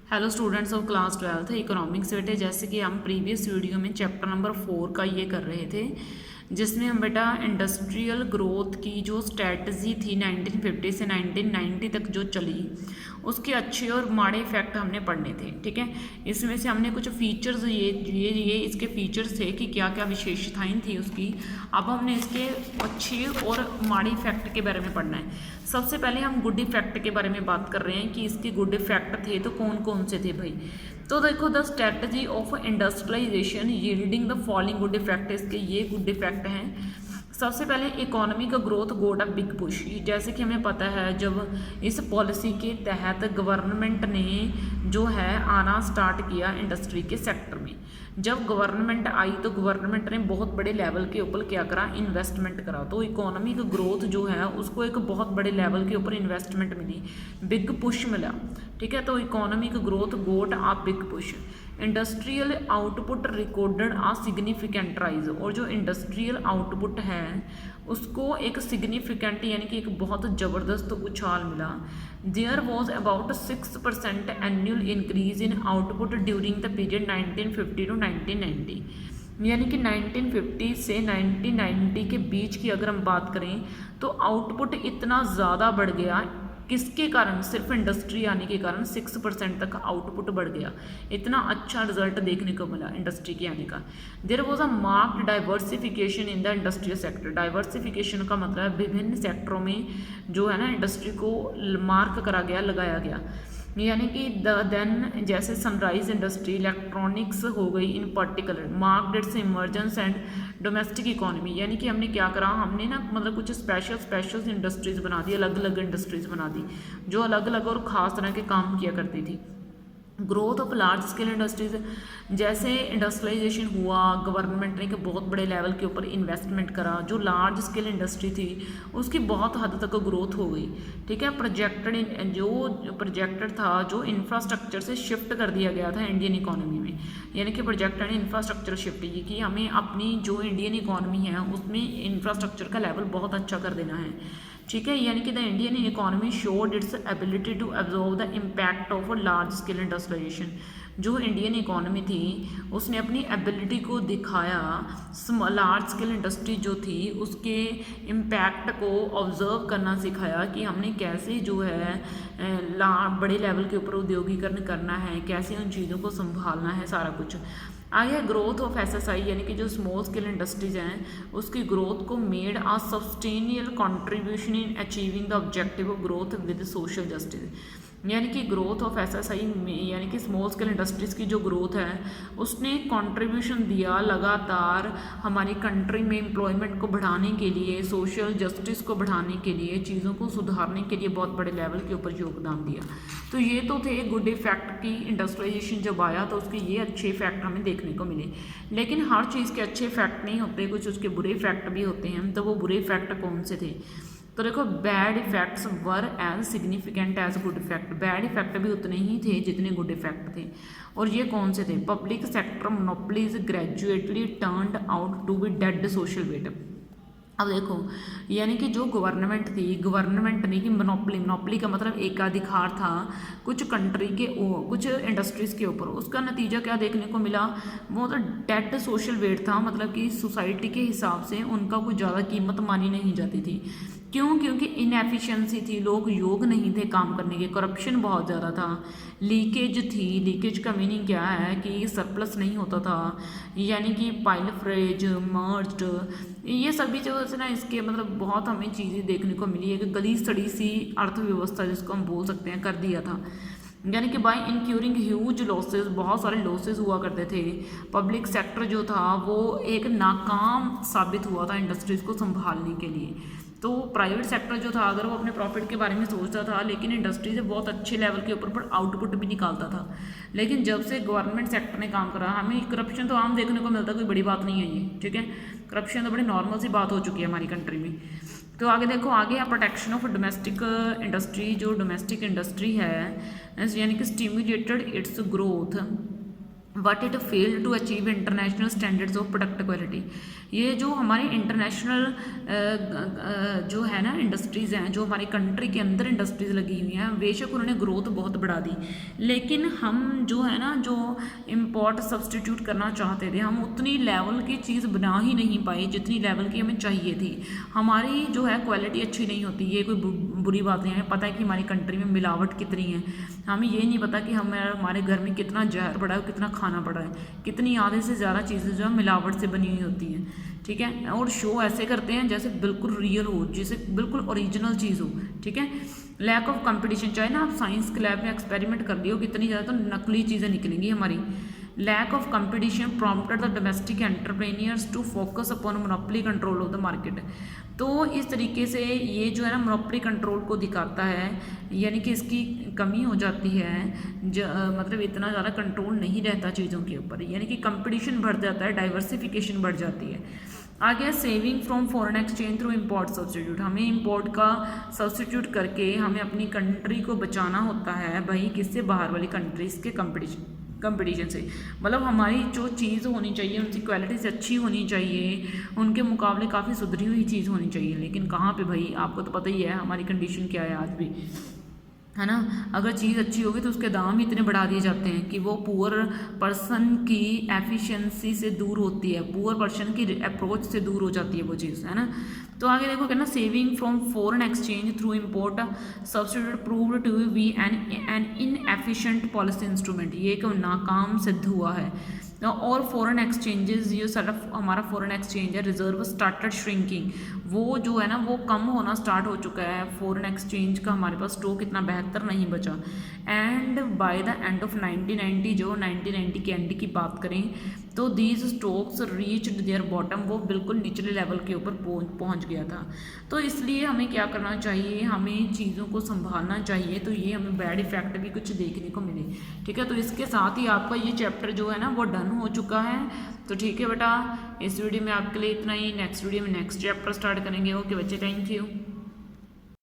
Hello students of class 12th economics बेटे, जैसे कि हम प्रीवियस वीडियो में चैप्टर नंबर 4 का ये कर रहे थे, जिसमें हम बेटा इंडस्ट्रियल ग्रोथ की जो स्ट्रेटजी थी 1950 से 1990 तक जो चली, उसके अच्छे और माड़े इफेक्ट हमने पढ़ने थे। ठीक है, इसमें से हमने कुछ फीचर्स ये इसके फीचर्स थे कि क्या क्या विशेषताएं थी उसकी। अब हमने इसके अच्छे और माड़े इफेक्ट के बारे में पढ़ना है। सबसे पहले हम गुड इफेक्ट के बारे में बात कर रहे हैं कि इसके गुड इफेक्ट थे तो कौन कौन से थे भाई। तो देखो, the strategy of industrialisation yielding the following good effect, इसके ये गुड इफेक्ट हैं। सबसे पहले इकोनॉमी का growth got a big push. जैसे कि हमें पता है, जब इस पॉलिसी के तहत गवर्नमेंट ने जो है आना स्टार्ट किया इंडस्ट्री के सेक्टर में, जब गवर्नमेंट आई तो गवर्नमेंट ने बहुत बड़े लेवल के ऊपर क्या करा, इन्वेस्टमेंट करा। तो इकोनॉमी का ग्रोथ जो है उसको एक बहुत बड़े लेवल के ऊपर इन्वेस्टमेंट मिली, बिग पुश मिला। ठीक है, तो इकोनॉमी का growth got a big push. Industrial output recorded a significant rise, और जो इंडस्ट्रियल आउटपुट है उसको एक सिग्निफिकेंट यानी कि एक बहुत ज़बरदस्त उछाल मिला। There was about 6% annual increase in output during the period 1950 to 1990। यानी कि 1950 से 1990 के बीच की अगर हम बात करें तो आउटपुट इतना ज़्यादा बढ़ गया। किसके कारण? सिर्फ इंडस्ट्री आने के कारण 6% तक आउटपुट बढ़ गया। इतना अच्छा रिजल्ट देखने को मिला इंडस्ट्री के आने का। There was a marked diversification in the industrial sector. Diversification का मतलब है विभिन्न सेक्टरों में जो है ना इंडस्ट्री को मार्क करा गया, लगाया गया। यानी कि देन जैसे सनराइज इंडस्ट्री, इलेक्ट्रॉनिक्स हो गई इन particular, marked it's emergence and domestic economy. यानी कि हमने क्या करा, हमने ना मतलब कुछ स्पेशल इंडस्ट्रीज बना दी, अलग अलग इंडस्ट्रीज बना दी जो अलग अलग और ख़ास तरह के काम किया करती थी। Growth of large scale industries, जैसे इंडस्ट्रियलाइजेशन हुआ, गवर्नमेंट ने बहुत बड़े लेवल के ऊपर इन्वेस्टमेंट करा, जो लार्ज स्केल इंडस्ट्री थी उसकी बहुत हद तक ग्रोथ हो गई। ठीक है, जो प्रोजेक्टेड था, जो इंफ्रास्ट्रक्चर से शिफ्ट कर दिया गया था इंडियन इकोनॉमी में। यानी कि प्रोजेक्टेड इंफ्रास्ट्रक्चर शिफ्ट, ये कि हमें अपनी जो इंडियन इकोनॉमी है उसमें इंफ्रास्ट्रक्चर का लेवल बहुत अच्छा कर देना है। ठीक है, यानी कि the Indian economy showed its ability to absorb the impact of large scale industrialisation. जो इंडियन इकोनॉमी थी उसने अपनी एबिलिटी को दिखाया, लार्ज स्केल इंडस्ट्री जो थी उसके इम्पैक्ट को ऑब्जर्व करना सिखाया कि हमने कैसे जो है बड़े लेवल के ऊपर औद्योगिकरण करना है, कैसे उन चीज़ों को संभालना है, सारा कुछ। आगे ग्रोथ ऑफ एसएसआई, यानी कि जो स्मॉल स्केल इंडस्ट्रीज हैं उसकी ग्रोथ को made a substantial contribution in achieving the objective of growth with social justice. यानी कि ग्रोथ ऑफ एसएसआई में, यानी कि स्मॉल स्केल इंडस्ट्रीज़ की जो ग्रोथ है उसने कंट्रीब्यूशन दिया लगातार हमारी कंट्री में एम्प्लॉयमेंट को बढ़ाने के लिए, सोशल जस्टिस को बढ़ाने के लिए, चीज़ों को सुधारने के लिए बहुत बड़े लेवल के ऊपर योगदान दिया। तो ये तो थे गुड इफेक्ट की। इंडस्ट्रियलाइजेशन जब आया तो उसके ये अच्छे इफेक्ट हमें देखने को मिले, लेकिन हर चीज़ के अच्छे इफेक्ट नहीं होते, कुछ उसके बुरे इफेक्ट भी होते हैं। तो वो बुरे इफेक्ट कौन से थे? तो देखो, bad effects were as significant as good effect. Bad effect भी उतने ही थे जितने गुड इफेक्ट थे। और ये कौन से थे? Public sector monopolies gradually turned out to be dead social weight. अब देखो, यानी कि जो गवर्नमेंट थी, गवर्नमेंट ने कि मोनोपोली का मतलब एकाधिकार था कुछ कंट्री के कुछ इंडस्ट्रीज़ के ऊपर। उसका नतीजा क्या देखने को मिला? वो तो डेड सोशल वेट था, मतलब कि सोसाइटी के हिसाब से उनका कुछ ज़्यादा कीमत मानी नहीं जाती थी। क्यों? क्योंकि इनएफिशिएंसी थी, लोग योग नहीं थे काम करने के, करप्शन बहुत ज़्यादा था, लीकेज थी। लीकेज का मीनिंग क्या है कि सरप्लस नहीं होता था, यानी कि पाइल फ्रेज, मर्ज्ड, ये सभी जो है ना इसके मतलब बहुत हमें चीज़ें देखने को मिली है कि गली सड़ी सी अर्थव्यवस्था जिसको हम बोल सकते हैं कर दिया था। यानी कि बाय इंक्यूरिंग ह्यूज लॉसेस, बहुत सारे लॉसेस हुआ करते थे। पब्लिक सेक्टर जो था वो एक नाकाम साबित हुआ था इंडस्ट्रीज़ को संभालने के लिए। तो प्राइवेट सेक्टर जो था अगर वो अपने प्रॉफिट के बारे में सोचता था, लेकिन इंडस्ट्री से बहुत अच्छे लेवल के ऊपर पर आउटपुट भी निकालता था। लेकिन जब से गवर्नमेंट सेक्टर ने काम करा, हमें करप्शन तो आम देखने को मिलता, कोई बड़ी बात नहीं है ये। ठीक है, करप्शन तो बड़ी नॉर्मल सी बात हो चुकी है हमारी कंट्री में। तो आगे देखो, आगे है प्रोटेक्शन ऑफ डोमेस्टिक इंडस्ट्री। जो डोमेस्टिक इंडस्ट्री है यानी कि stimulated its growth but it fail to achieve international standards of product quality. ये जो हमारे इंटरनेशनल जो है ना इंडस्ट्रीज़ हैं, जो हमारी कंट्री के अंदर इंडस्ट्रीज़ लगी हुई हैं, बेशक उन्होंने ग्रोथ बहुत बढ़ा दी, लेकिन हम जो है ना जो इम्पोर्ट सब्सटीट्यूट करना चाहते थे, हम उतनी लेवल की चीज़ बना ही नहीं पाए जितनी लेवल की हमें चाहिए थी। हमारी जो है क्वालिटी अच्छी नहीं होती, ये कोई बुरी बात नहीं है। हमें पता है कि हमारी कंट्री में मिलावट कितनी है, हमें ये नहीं पता कि हमारे घर में कितना जहर पड़ा है, कितना खाना पड़ा है, कितनी आधे से ज़्यादा चीज़ें जो है मिलावट से बनी हुई होती हैं, ठीक है। और शो ऐसे करते हैं जैसे बिल्कुल रियल हो, जैसे बिल्कुल ओरिजिनल चीज़ हो, ठीक है। लैक ऑफ कंपटीशन, चाहे ना आप साइंस के लैब में एक्सपेरिमेंट कर लियो कितनी ज़्यादा, तो नकली चीज़ें निकलेंगी हमारी। Lack of competition prompted the domestic entrepreneurs to focus upon monopoly control of the market. तो इस तरीके से ये जो है ना मोनोपोली कंट्रोल को दिखाता है, यानी कि इसकी कमी हो जाती है, मतलब इतना ज़्यादा कंट्रोल नहीं रहता चीज़ों के ऊपर, यानी कि कंपटीशन बढ़ जाता है, डाइवर्सिफिकेशन बढ़ जाती है। आगे saving from foreign exchange through import substitute, हमें इम्पोर्ट का सब्सटीट्यूट करके हमें अपनी कंट्री को बचाना होता है भाई, किससे, बाहर वाली कंट्रीज़ के कंपटीशन से। मतलब हमारी जो चीज़ होनी चाहिए उनकी क्वालिटी से अच्छी होनी चाहिए, उनके मुकाबले काफ़ी सुधरी हुई चीज़ होनी चाहिए, लेकिन कहाँ पे भाई, आपको तो पता ही है हमारी कंडीशन क्या है आज भी, है ना। अगर चीज़ अच्छी होगी तो उसके दाम ही इतने बढ़ा दिए जाते हैं कि वो पुअर पर्सन की एफिशिएंसी से दूर होती है, पुअर पर्सन की अप्रोच से दूर हो जाती है वो चीज़, है ना। तो आगे देखो क्या ना, saving from foreign exchange through import substitute proved to be an inefficient policy instrument, ये एक नाकाम सिद्ध हुआ है। और फॉरेन एक्सचेंजेस, ये सारा हमारा फॉरेन एक्सचेंज है, रिजर्व स्टार्टेड श्रिंकिंग, वो जो है ना वो कम होना स्टार्ट हो चुका है, फॉरेन एक्सचेंज का हमारे पास स्टॉक इतना बेहतर नहीं बचा। And by the end of 1990, जो 1990 के एंड की बात करें तो these stocks reached their bottom, वो बिल्कुल निचले लेवल के ऊपर पहुंच गया था। तो इसलिए हमें क्या करना चाहिए, हमें चीज़ों को संभालना चाहिए, तो ये हमें बैड इफेक्ट भी कुछ देखने को मिले, ठीक है। तो इसके साथ ही आपका ये चैप्टर जो है ना वो डन हो चुका है। तो ठीक है बेटा, इस वीडियो में आपके लिए इतना ही, नेक्स्ट वीडियो में नेक्स्ट चैप्टर स्टार्ट करेंगे। ओके बच्चे, थैंक यू।